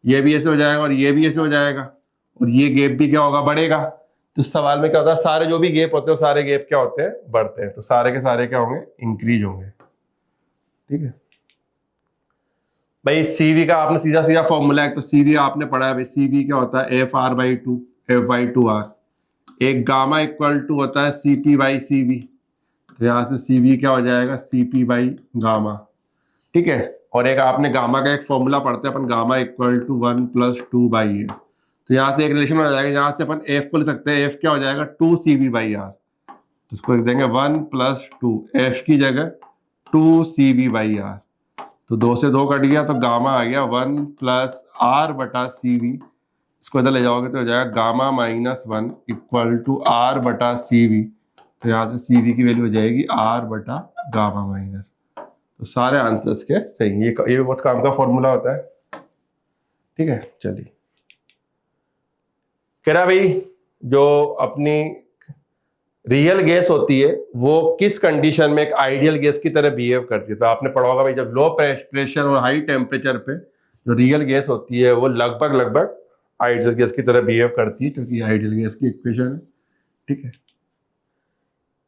ये भी ऐसे हो जाएगा, और ये भी ऐसे हो जाएगा, और ये गैप भी क्या होगा, बढ़ेगा। तो सवाल में क्या होता है, सारे जो भी गैप होते हैं सारे गैप क्या होते हैं, बढ़ते हैं। तो सारे के सारे क्या होंगे, इंक्रीज होंगे। ठीक है भाई। सीवी का आपने सीधा सीधा फॉर्मूला है, तो सीवी आपने पढ़ा है भाई। सीवी क्या होता है, F R by two, F by two R. एक गामा इक्वल टू होता है सीपी बाई सीवी, तो यहां से सीवी क्या हो जाएगा, सीपी बाई गामा। ठीक है। और एक आपने गामा का एक फॉर्मूला पढ़ते हैं अपन, gamma equal to 1 plus 2 by a. तो यहाँ से एक रिलेशन हो जाएगा, यहाँ से अपन एफ को लिख सकते हैं, एफ क्या हो जाएगा, 2 सीवी बाई आर। तो इसको लिख देंगे 1 प्लस 2, एफ की जगह 2 सीवी बाई आर। तो 2 से 2 कट गया, तो गामा आ गया 1 प्लस आर बटा सीवी। इसको इधर ले जाओगे तो हो जाएगा gamma minus 1 equal to R बटा सीवी। तो यहाँ से सीवी की वैल्यू हो जाएगी आर बटा गामा माइनस। तो सारे आंसर्स के सही। ये बहुत काम का फॉर्मूला होता है। ठीक है, चलिए। कह रहा भाई जो अपनी रियल गैस होती है वो किस कंडीशन में एक आइडियल गैस की तरह बिहेव करती है। तो आपने पढ़ा होगा भाई, जब लो प्रेशर और हाई टेम्परेचर पे जो रियल गैस होती है वो लगभग आइडियल गैस की तरह बिहेव करती है, क्योंकि आइडियल गैस की इक्वेशन है। ठीक है।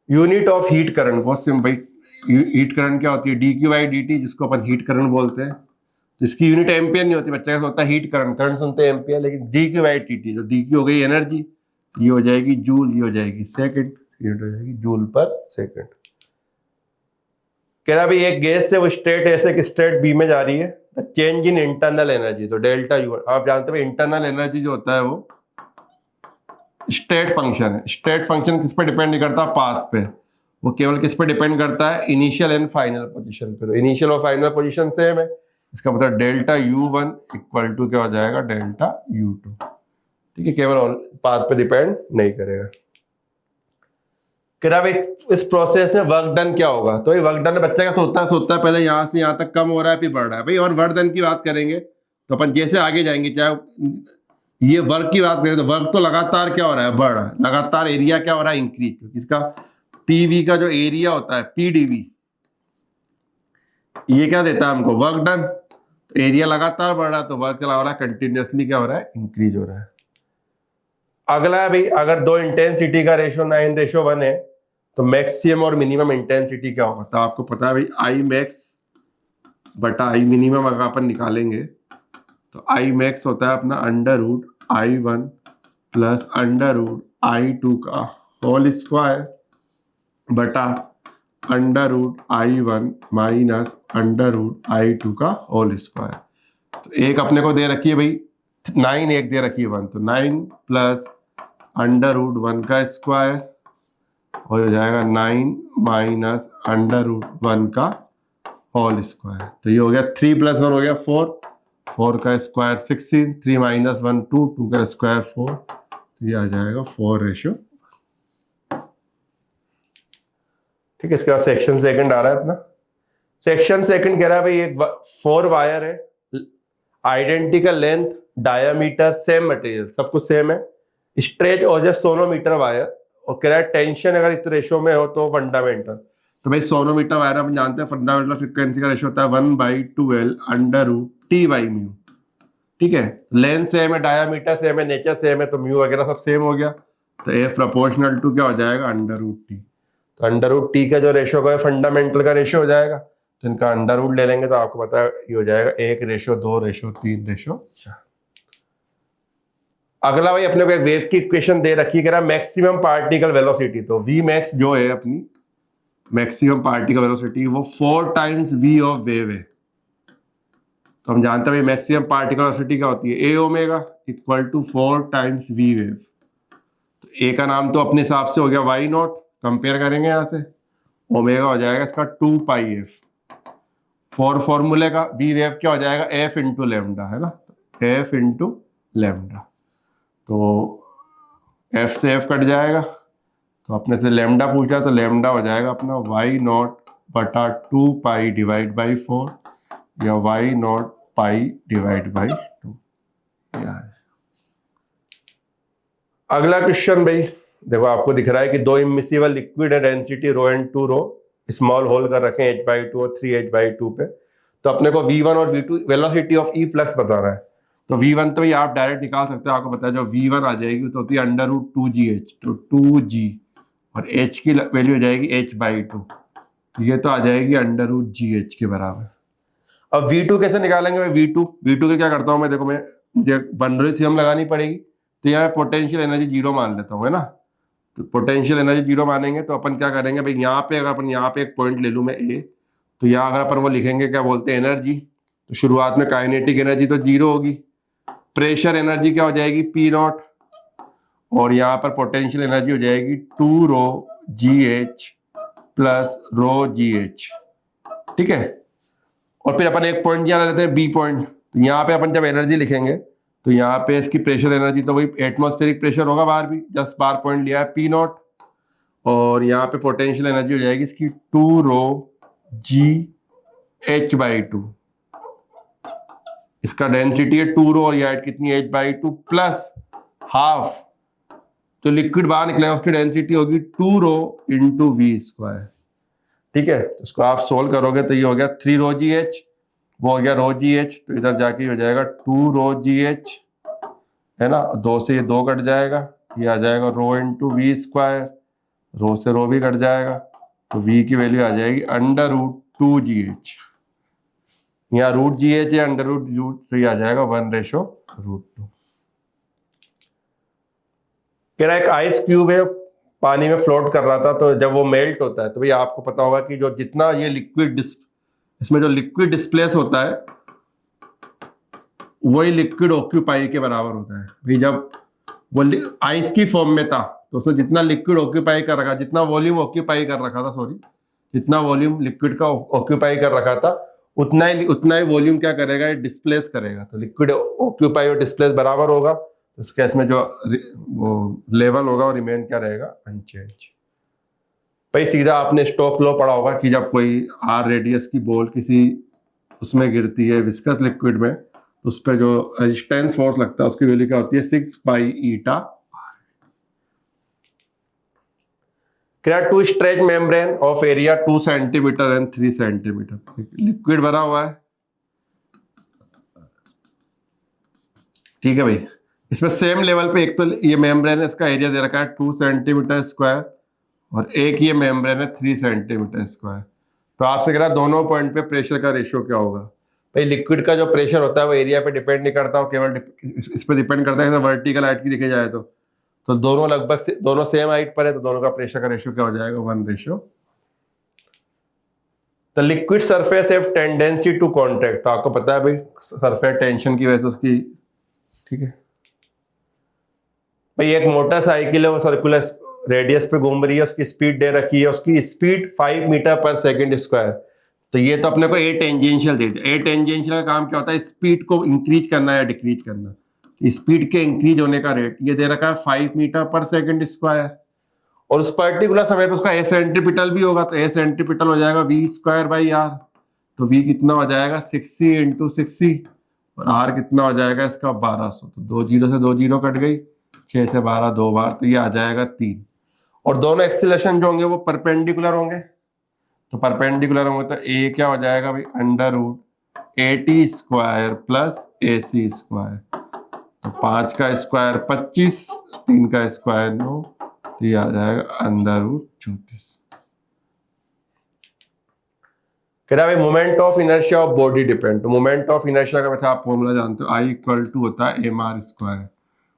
यूनिट ऑफ हीट करंट बहुत सिंपल। हीट करंट क्या होती है, D Q by D T, जिसको अपन हीट करंट बोलते हैं। तो इसकी यूनिट एम्पियर नहीं होती, बच्चा होता है हीट करंट, करंट सुनते हैं एम्पियर, लेकिन D Q by T T, तो डी क्यू हो गई एनर्जी, ये हो जाएगी जूल, ये हो जाएगी सेकंड, यूनिट हो जाएगी जूल पर सेकंड। कह रहा भाई एक गैस से वो स्टेट ए से स्टेट बी में जा रही है, चेंज इन इंटरनल एनर्जी, तो डेल्टा यू। आप जानते हैं इंटरनल एनर्जी जो होता है वो स्टेट फंक्शन है। स्टेट फंक्शन किस पे डिपेंड नहीं करता, पाथ पे, वो केवल किस पे डिपेंड करता है, इनिशियल एंड फाइनल पोजीशन पे। तो इनिशियल और फाइनल पोजीशन सेम है, इसका मतलब डेल्टा U1 इक्वल टू क्या हो जाएगा, डेल्टा U2। ठीक है, केवल पाथ पे डिपेंड नहीं करेगा। भाई इस प्रोसेस में वर्क डन क्या होगा, तो ये वर्क डन बच्चा क्या सोचता है पहले यहां से यहां तक कम हो रहा है फिर बढ़ रहा है। भाई और वर्क डन की बात करेंगे तो अपन जैसे आगे जाएंगे, चाहे ये वर्क की बात करें तो वर्क तो लगातार क्या हो रहा है, बढ़ रहा है। लगातार एरिया क्या हो रहा है, इंक्रीज, क्योंकि इसका पीवी का जो एरिया होता है पीडीवी, ये क्या देता है हमको, वर्क डन। तो एरिया लगातार बढ़ रहा है तो वर्क क्या हो रहा है, कंटिन्यूअसली क्या हो रहा है, इंक्रीज हो रहा है। अगला है भाई, अगर दो इंटेंसिटी का रेशियो 9:1 है तो मैक्सिमम और मिनिमम इंटेंसिटी क्या होगा। तो आपको पता है भाई आई मैक्स बटा आई मिनिमम अगर अपन निकालेंगे तो आई मैक्स होता है अपना under root I1 plus under root I2 का होल स्क्वायर बटा under root I1 minus under root I2 का होल स्क्वायर। तो एक अपने को दे रखी है भाई 9, एक दे रखी है 1, तो 9 प्लस अंडर रूट 1 का स्क्वायर हो जाएगा 9 माइनस अंडर रूट 1 का होल स्क्वायर। तो ये हो गया 3 प्लस 1 हो गया 4, 4 का स्क्वायर 16, 3 माइनस 1 2, 2 का स्क्वायर 4, तो ये आ जाएगा 4:। ठीक है, इसके बाद सेक्शन सेकंड आ रहा है अपना। सेक्शन सेकंड कह रहा है भाई एक 4 वायर है, identical length, diameter, same material, सब कुछ सेम है, स्ट्रेच और जस्ट सोनोमीटर वायर, और कह रहा है टेंशन अगर इस रेशो में हो तो फंडामेंटल। तो भाई सोनोमीटर वायर अपन जानते हैं फंडामेंटल फ्रीक्वेंसी का रेशो होता है 1/12 under root T by mu. ठीक है, लेंथ सेम है, डायामीटर सेम है, नेचर सेम है, तो म्यू वगैरह सब सेम हो गया। तो ए प्रोपोर्शनल टू क्या हो जाएगा, अंडर रूट टी। तो अंडर रूट टी का जो रेशो का फंडामेंटल का रेशो हो जाएगा, तो इनका अंडर रूट ले लेंगे तो आपको पता है ये हो जाएगा 1:2:3:4। अगला भाई अपने को एक वेव की इक्वेशन दे रखी है, मैक्सिमम पार्टिकल वेलोसिटी। तो वी मैक्स जो है अपनी मैक्सिमम पार्टिकल वेलोसिटी वो 4 टाइम्स वी ऑफ वेव है। तो हम जानते हैं भाई मैक्सिमम पार्टिकल वेलोसिटी क्या होती है, a omega equal to 4 times v wave. तो ए का नाम तो अपने हिसाब से हो गया वाई नॉट, कंपेयर करेंगे यहां से, ओमेगा हो जाएगा इसका 2πf। फॉर फॉर्मूले का वी वेव क्या हो जाएगा, एफ इंटू लेमडा, है ना, एफ इंटू लेमडा। तो एफ से एफ कट जाएगा, तो अपने से लेमडा पूछा तो लेमडा हो जाएगा अपना वाई नॉट बटा 2 पाई डिवाइड बाई 4 या why not pi divide by 2। अगला क्वेश्चन भाई देखो, आपको दिख रहा है कि दो इमिसिबल लिक्विड है, density rho and 2 rho, small hole कर रखे हैं h/2 और 3h/2 पे। तो अपने को v1 और v2 velocity of E flux बताना है। तो v1 तो भाई आप डायरेक्ट निकाल सकते हो, आपको पता है जो v1 आ जाएगी तो होती है √2gh, तो 2g और h की वैल्यू हो जाएगी h/2, तो ये तो आ जाएगी √gh के बराबर। अब v2 कैसे निकालेंगे भाई? v2 के क्या करता हूँ मैं, देखो मैं मुझे बन रही थ्योरम लगानी पड़ेगी, तो यहाँ पोटेंशियल एनर्जी जीरो मान लेता हूँ, है ना। तो पोटेंशियल एनर्जी जीरो मानेंगे तो अपन क्या करेंगे भाई, यहाँ पे अगर अपन यहाँ पे एक पॉइंट ले लूँ मैं ए, तो यहाँ अगर अपन वो लिखेंगे क्या बोलते हैं एनर्जी, तो शुरुआत में काइनेटिक एनर्जी तो जीरो होगी, प्रेशर एनर्जी क्या हो जाएगी P0, और यहाँ पर पोटेंशियल एनर्जी हो जाएगी 2ρgh प्लस ρgh, ठीक है। और फिर अपन एक पॉइंट यहाँ लेते हैं बी पॉइंट, तो यहाँ पे अपन जब एनर्जी लिखेंगे तो यहाँ पे इसकी प्रेशर एनर्जी तो वही एटमॉस्फेरिक प्रेशर होगा बाहर भी, जस्ट बार पॉइंट लिया है P0, और यहाँ पे पोटेंशियल एनर्जी हो जाएगी इसकी 2ρgh/2, इसका डेंसिटी है 2ρ और यह कितनी h/2 प्लस हाफ, तो लिक्विड बाहर निकलेगा उसकी डेंसिटी होगी 2ρ × v², ठीक है। तो इसको आप सोल्व करोगे तो ये हो गया 3ρgh, वो हो गया ρgh, तो इधर जाके हो जाएगा 2ρgh, है ना, 2 से ये 2 कट जाएगा, ये आ जाएगा ρ × v², रो से रो भी कट जाएगा, तो v की वैल्यू आ जाएगी √2gh, यहाँ √gh है √2, तो ये आ जाएगा 1/√2। कह रहा है एक आइस क्यूब है, पानी में फ्लोट कर रहा था, तो जब वो मेल्ट होता है तो भाई आपको पता होगा कि जो जितना ये लिक्विड इसमें जो लिक्विड डिस्प्लेस होता है वही लिक्विड ऑक्यूपाई के बराबर होता है। भाई जब वो आइस की फॉर्म में था तो उसने जितना लिक्विड ऑक्यूपाई कर रखा, जितना वॉल्यूम ऑक्यूपाई कर रखा था, सॉरी, जितना वॉल्यूम लिक्विड का ऑक्यूपाई कर रखा था उतना ही वॉल्यूम क्या करेगा, ये डिस्प्लेस करेगा। तो लिक्विड ऑक्यूपाई और डिस्प्लेस बराबर होगा, तो इस केस में जो वो लेवल होगा वो रिमेन क्या रहेगा, अनचेंज। भाई सीधा आपने स्टोक्स लॉ पढ़ा होगा कि जब कोई r रेडियस की बॉल किसी उसमें गिरती है विस्कस लिक्विड में, तो उस पर जो रेजिस्टेंस फोर्स लगता है उसकी वैल्यू क्या होती है 6π क्या to stretch membrane of area 2 centimetre and 3 centimetre, liquid भरा हुआ है, ठीक है भाई। इसमें सेम लेवल पे एक तो ये मेम्ब्रेन है, इसका एरिया दे रखा है 2 सेंटीमीटर स्क्वायर, और एक ये मेम्ब्रेन है 3 सेंटीमीटर स्क्वायर। तो आपसे कह रहा है दोनों पॉइंट पे प्रेशर का रेशियो क्या होगा। भाई लिक्विड का जो प्रेशर होता है वो एरिया पे डिपेंड नहीं करता, वो केवल इस पे डिपेंड करता है वर्टिकल हाइट की देखे जाए तो दोनों लगभग दोनों सेम हाइट पर है, तो दोनों का प्रेशर का रेशियो क्या हो जाएगा, 1/। The liquid surface have tendency to contract, तो आपको पता है भाई सरफेस टेंशन की वजह से उसकी, ठीक है भाई। एक मोटरसाइकिल है, वो सर्कुलर रेडियस पे घूम रही है, उसकी स्पीड दे रखी है, उसकी स्पीड 5 मीटर पर सेकेंड स्क्वायर। तो ये तो अपने को ए टेंजेंशियल दे दिया। ए टेंजेंशियल का काम क्या होता है, स्पीड को इंक्रीज करना या डिक्रीज करना। स्पीड के इंक्रीज होने का रेट ये दे रखा है 5 मीटर पर सेकेंड स्क्वायर, और उस पर्टिकुलर समय पे उसका ए सेंट्रीपिटल भी होगा, तो ए सेंट्रीपिटल हो जाएगा v²/r, तो v कितना हो जाएगा 60 × 60, और r कितना हो जाएगा इसका 1200, तो 2 0 से 2 0 कट गई, 6 से 12 2 बार, तो ये आ जाएगा 3। और दोनों एक्सीलरेशन जो होंगे वो परपेंडिकुलर होंगे, तो परपेंडिकुलर होंगे तो a क्या हो जाएगा भाई √AT² प्लस AC², तो 5 का स्क्वायर 25, 3 का स्क्वायर 9, तो ये आ जाएगा √34। कह रहा है भाई moment of inertia of body depend, तो मोमेंट ऑफ इनर्शिया का वैसे आप फॉर्मूला जानते हो, I = होता है mr²,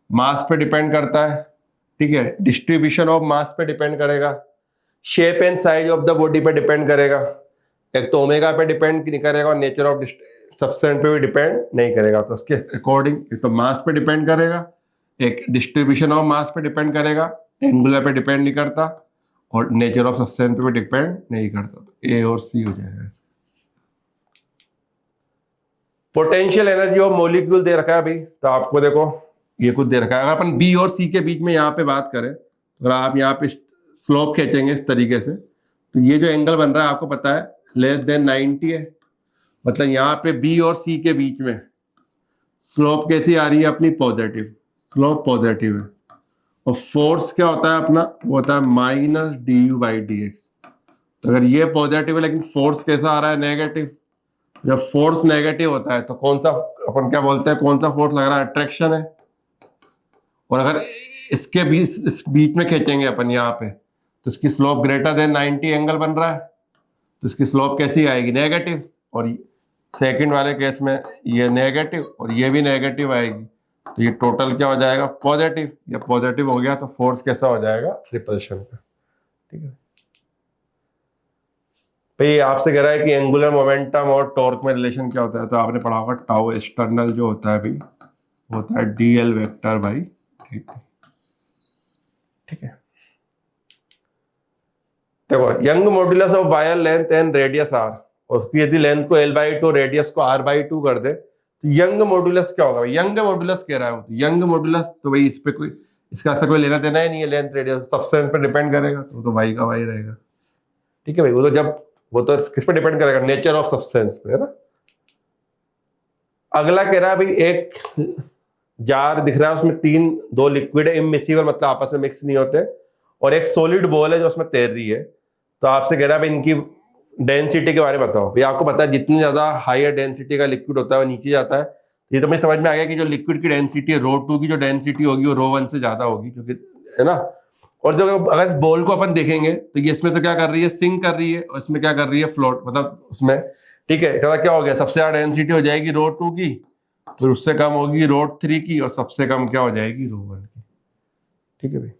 मास पे डिपेंड करता है, ठीक है, डिस्ट्रीब्यूशन ऑफ मास पे डिपेंड करेगा, shape and size of the body पे डिपेंड करेगा, एक तो ओमेगा पे डिपेंड नहीं करेगा और नेचर ऑफ सब्सटेंस पे भी डिपेंड नहीं करेगा। तो उसके अकॉर्डिंग एक तो मास पे डिपेंड करेगा, एक डिस्ट्रीब्यूशन ऑफ मास पे डिपेंड करेगा, एंगुलर पे डिपेंड नहीं करता, और नेचर ऑफ सब्सटेंस पे भी डिपेंड नहीं करता। तो ए और सी हो जाएगा। पोटेंशियल एनर्जी ऑफ मॉलिक्यूल दे रखा है भाई, तो आपको देखो ये कुछ दे रखा है। अगर अपन बी और सी के बीच में यहाँ पे बात करें तो अगर आप यहाँ पे स्लोप खींचेंगे इस तरीके से तो ये जो एंगल बन रहा है आपको पता है लेस देन 90 है, मतलब यहाँ पे बी और सी के बीच में स्लोप कैसी आ रही है अपनी, पॉजिटिव, स्लोप पॉजिटिव है। और फोर्स क्या होता है अपना, वो होता है minus D you by D x. तो अगर ये पॉजिटिव है लेकिन फोर्स कैसा आ रहा है, नेगेटिव। जब फोर्स नेगेटिव होता है तो कौन सा, अपन क्या बोलते हैं, कौन सा फोर्स लग रहा है, अट्रैक्शन है। और अगर इसके बीच, इस बीच में खींचेंगे अपन यहाँ पे तो इसकी स्लोप ग्रेटर देन 90 एंगल बन रहा है, तो इसकी स्लोप कैसी आएगी, नेगेटिव। और सेकंड वाले केस में ये नेगेटिव और ये भी नेगेटिव आएगी, तो ये टोटल क्या हो जाएगा, पॉजिटिव। या पॉजिटिव हो गया तो फोर्स कैसा हो जाएगा, रिपल्शन का। ठीक है भाई, आपसे कह रहा है कि एंगुलर मोमेंटम और टॉर्क में रिलेशन क्या होता है, तो आपने पढ़ा होगा टाउ एक्सटर्नल जो होता है भाई होता है डीएल वेक्टर बाई dt। ठीक है, देखो Young modulus of wire length and radius R, उसकी यदि लेंथ को L/2 रेडियस को R/2 कर दे तो यंग मॉड्यूलस क्या होगा, यंग मॉड्यूलस कह रहा है। यंग मॉड्यूलस तो भाई इस पे कोई, इसका ऐसा कोई लेना देना ही नहीं है, लेंथ रेडियस सब्सटेंस पे डिपेंड करेगा, तो वाई का वाई रहेगा। ठीक है भाई, वो तो जब, वो तो किस पे डिपेंड करेगा, नेचर ऑफ सब्सटेंस पे, है ना। अगला कह रहा है भाई एक जार दिख रहा है, उसमें दो लिक्विड है इमिसिबल, मतलब आपस में मिक्स नहीं होते, और एक सॉलिड बॉल है जो उसमें तैर रही है। तो आपसे कह रहा है भाई इनकी डेंसिटी के बारे में बताओ। भाई आपको पता है जितनी ज्यादा हायर डेंसिटी का लिक्विड होता है वो नीचे जाता है। ये तो मुझे समझ में आ गया कि जो लिक्विड की डेंसिटी है ρ2 की जो डेंसिटी होगी वो ρ1 से ज्यादा होगी, क्योंकि, है ना। और जो अगर इस बॉल को अपन देखेंगे तो ये इसमें तो क्या कर रही है, सिंक कर रही है, और इसमें क्या कर रही है, फ्लोट, मतलब उसमें। ठीक है, क्या हो गया, सबसे ज्यादा डेंसिटी हो जाएगी ρ2 की, फिर उससे कम होगी ρ3 की, और सबसे कम क्या हो जाएगी, ρ1 की। ठीक है भाई,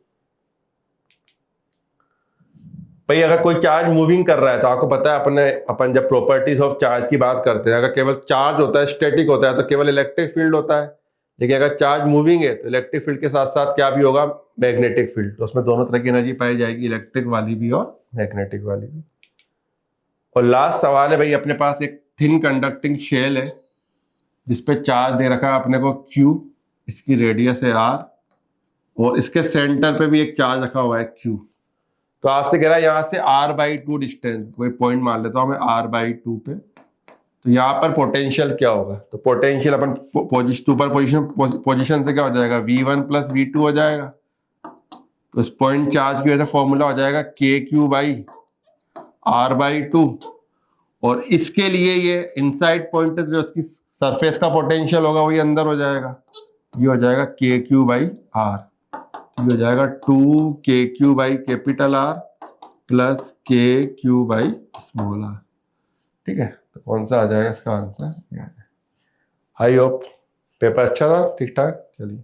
भाई अगर कोई चार्ज मूविंग कर रहा है तो आपको पता है अपन जब प्रॉपर्टीज ऑफ चार्ज की बात करते हैं, अगर केवल चार्ज होता है, स्टैटिक होता है, तो केवल इलेक्ट्रिक फील्ड होता है। लेकिन अगर चार्ज मूविंग है तो इलेक्ट्रिक फील्ड के साथ साथ क्या भी होगा, मैग्नेटिक फील्ड। तो उसमें दोनों तरह की एनर्जी पाई जाएगी, इलेक्ट्रिक वाली भी और मैग्नेटिक वाली भी। और लास्ट सवाल है भाई, अपने पास एक थिन कंडक्टिंग शेल है जिसपे चार्ज दे रखा है अपने को Q, इसकी रेडियस है R, और इसके सेंटर पे भी एक चार्ज रखा हुआ है Q। तो आपसे कह रहा है यहाँ से R/2 डिस्टेंस, कोई पॉइंट मान लेता हूं मैं R/2 पे, तो यहाँ पर पोटेंशियल क्या होगा। तो पोटेंशियल अपन पोजीशन से क्या हो जाएगा, V1 प्लस V2 हो जाएगा। तो इस पॉइंट चार्ज की वजह से फॉर्मूला हो जाएगा KQ बाई R/2, और इसके लिए ये इनसाइड पॉइंट जो इसकी सरफेस का पोटेंशियल होगा वही अंदर हो जाएगा, ये हो जाएगा KQ बाई R। ये हो जाएगा 2KQ by capital R plus KQ by small r। ठीक है, तो कौन सा आ जाएगा इसका आंसर। आई होप पेपर अच्छा था, ठीक ठाक, चलिए।